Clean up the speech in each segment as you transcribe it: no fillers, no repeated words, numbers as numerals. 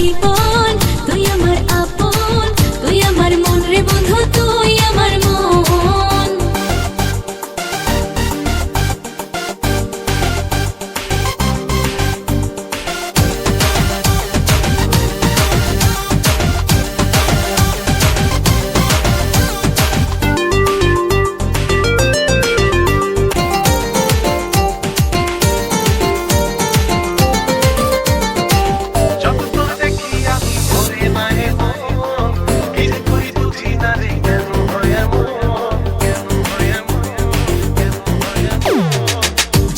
জীবন, তুই আমার আপন, তুই আমার মন রে বন্ধু, তুই আমার মন।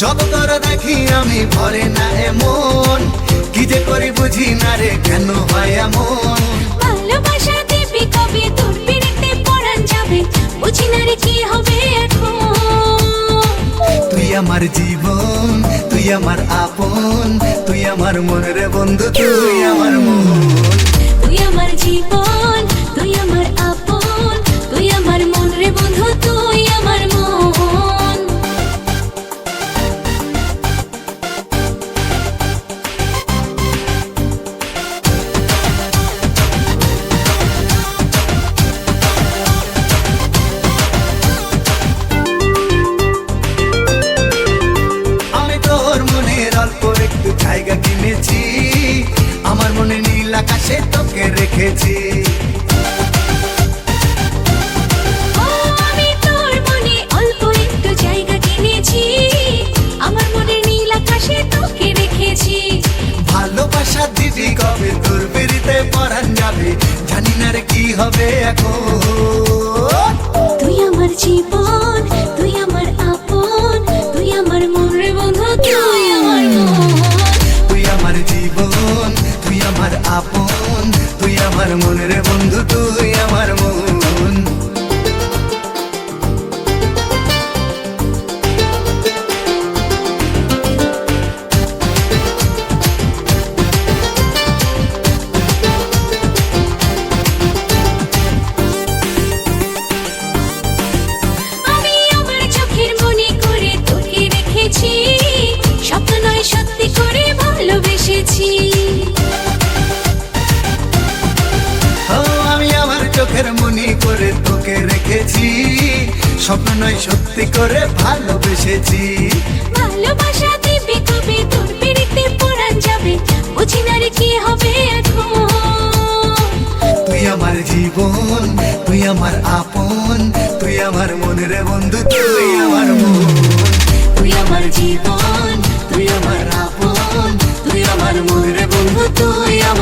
যত তোর দেখি আমি ভরে না এমন, কি যে করি বুঝি না রে কেন হয় এমন। ভালোবাসা দিবি কবে, তোর পিড়িতে পরাণ যাবে, বুঝি না রে কি হবে এখন। তুই আমার জীবন, তুই আমার আপন, তুই আমার মন রে বন্ধু, তুই আমার মন। তুই আমার জীবন, তুই আমার আপন, তুই আমার মন রে বন্ধু, তুই আমার মন। আমি তোর মনের অল্প একটু জায়গা কিনেছি, আমার মনে নীল আকাশে তোকে রেখেছি। ও আমি তোর মনে অল্প একটু জায়গা কিনেছি, আমার মনে নীল আকাশে তোকে রেখেছি। ভালোবাসা দিবি কবে, তোর বেরিতে পরাণ যাবে, জানি না রে কি হবে এখন। তুই আমার জীবন, তুই আমার আপন, তুই আমার মন রে বন্ধু, তুই আমার মন। তুই আমার জীবন, তুই আমার আপন, তুই আমার মন রে বন্ধু, তুই আমার মন। আমি আমার চোখের মনে করে তোকে রেখেছি, স্বপ্ন নয় সত্যি করে ভালোবেসেছি। ও আমি আমার চোখের মনি করে তোকে রেখেছি, স্বপ্ন নয় সত্যি করে ভালোবেসেছি। ভালোবাসা দিবি কবে, তোর পিড়িতে পরাণ যাবে, বুঝি না রে কি হবে এখন। তুই আমার জীবন, তুই আমার আপন, তুই আমার মন রে বন্ধু, তুই আমার মন। তুই আমার জীবন, তুই আমার আপন, তুই আমার মন রে বন্ধু, তুই আমার